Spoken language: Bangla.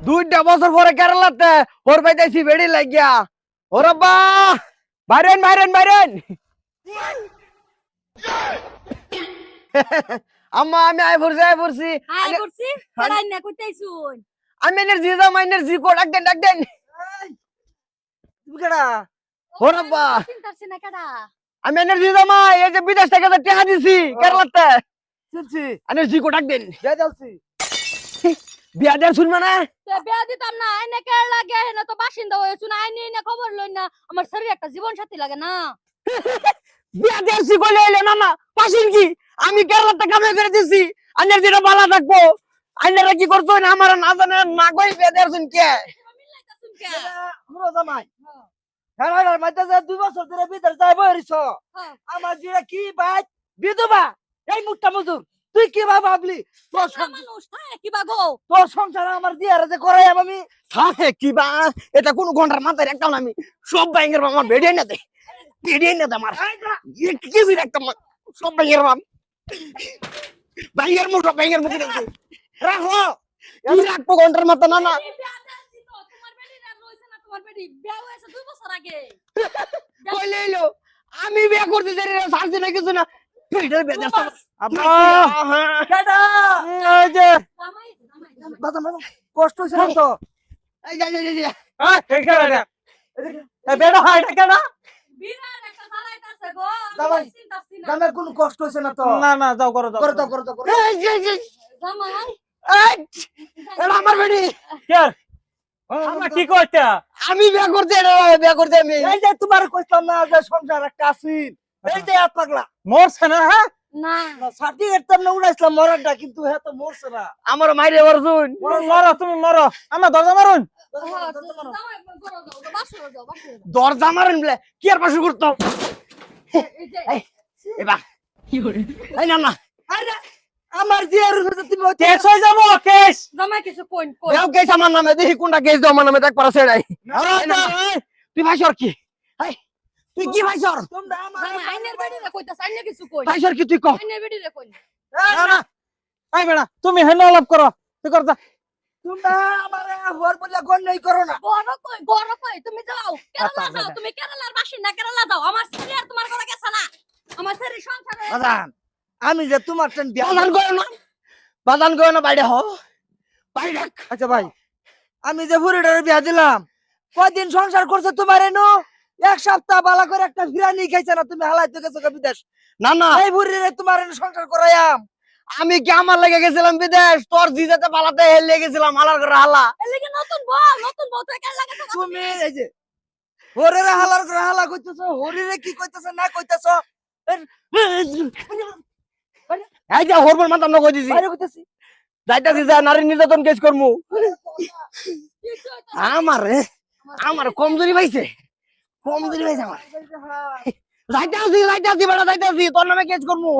দুইটা বছর পরে কেরালাতে ওর পাইতেছি বেড়ি লাগিয়া ওরে বা বাইরেন বাইরেন বাইরেন আম্মা আমি আই পড়ছি আয় করছি পড়াই না কইতাইছুন আমি এনার্জি দাম এনার্জি কো ডাক দেন তুমি কেডা ওরে বা চিন্তাছি না কেডা আমি এনার্জি দাম এই যে বিদেশ থেকে টাকা দিছি কেরালাতে চিনছি এনার্জি কো ডাক দেন বে দেলছি বিয়া দেন শুনবে না তে বিয়া দিতাম না এনে কে লাগে এনে তো বাসিন্দা হয়েছুন আইনি না খবর লই না আমার শরীরে একটা জীবন সাথী লাগে না বিয়া দেছি কইলে এলে না না পাশিন কি আমি কেরালাতে কামে করে দিছি এনার্জিটা ভালো থাকবো আইনারা কি করছো না আমার না জানে না কই বিয়া দেছুন কে মিলাইতাছুন কে পুরো জামাই হ্যাঁ মাইতে যে 2 বছর ধরে বিদেশ যাই বইরিছ হ্যাঁ। আমার জিরা কি ভাই বিধবা এই মুট্টা মজুর তুই কি ভাবলি মানুষ হ্যাঁ কি বাগো তোর সংসার আমার দিয়ারে যে করাই আমি হ্যাঁ কি বা এটা কোন ঘন্টার মাথায় রাখতাম না আমি সব ব্যাংকের আমার বেড়ে না দে আমার কি বি রাখতাম সব ব্যাংকের মাম ব্যাংকের মুখ সব ব্যাংকের মুখে রাখছি রাখো কি রাখবো ঘন্টার মাথা না না বিয়া দিছি তো তোমার বেডি না রইছে না তোমার বেডি বিয়া হয়েছে 2 বছর আগে কইলে এলো আমি বিয়া করতে চাই রে সারছি না কিছু না এটার বিয়া দেছ আব্বা হ্যাঁ কেডা এই যে জামাই বাবা বাবা কষ্ট হইছে না তো এই যে এই কেডা এ বেড়া হাইটা কেডা বিরাট একটা চালাইতাছে গো জামাই, চিন্তাছি না জামাই কোনো কষ্ট হইছে না তো না না যাও করো যাও করে দাও করে দাও করে এই যে জামাই এই এটা আমার বেড়ি কে আমরা কি কইতা আমি বিয়া করতে বিয়া করতে আমি এই যে তোমার কইতাম না যে সংসার একটা আসিল এই যে এত পাগলা মরছে না হ্যাঁ না সার্টিফিকেট তো না উড়াইছিলাম মরাটা কিন্তু হ্যাঁ তো মরছে না আমার মাইরে অর্জুন মরো তুমি মরো আমার দরজা মারুন জামাই করো যাও বাসো যাও দরজা মারেন বলে কি আর পাশে করতাম এই যে এবার এই না না আরে আমার দিয়ার হইছে তুমি ওই কেস হয়ে যাবো কেস জামাই কিছু কইন কই দেও কেস আমার নামে দেখি কোনটা কেস দাও আমার নামে দেখ পারা সেটাই তুই ভাইসর কি এই তুই কি ভাইসর তোমরা আমার জামাই আইনের বেডি রে কইতাছ আইনে কিছু কই ভাইসর কি তুই কম আইনের বেডি রে কই না না এই বেড়া তুমি হেন আলাপ করো তুই করতা তোমরা আমার হওয়ার বলে গণ নাই করো না গড় কই তুমি যাও কেরালা যাও তুমি কেরালার বাসিন্দা কেরালা যাও আমার ছেলে আর তোমার ঘরে গেছে না আমার ছেলে সংসারে বাজান আমি যে তোমার ট্রেন বিয়া বাদান করো না বাইরে হ বাইরে রাখ। আচ্ছা ভাই আমি যে বুড়িটার বিয়া দিলাম কয়দিন সংসার করছে তোমার এনো 1 সপ্তাহ বালা করে একটা বিরিয়ানি খাইছে না তুমি হালাইতে গেছো বিদেশ না না এই বুড়িরে তোমার এনো সংসার করাইয়াম আমি কি আমার লেগে গেছিলাম বিদেশ তোর জিজাতে পালাতে হেলে গেছিলাম হালার করে হালা এর লাগি নতুন বউ তো কেরালা গেছে তুমি এই যে হরিরে হালার করে হালা কইতেছো হরিরে কি কইতেছো না কইতেছো এই যে হরবর মাথা আমরা কই দিছি বাইরে কইতেছি যাইতাছি যা নারী নির্যাতন কেস করমু আমার কমজোরি পাইছে আমার যাইতাছি বেটা যাইতাছি তোর নামে কেস করমু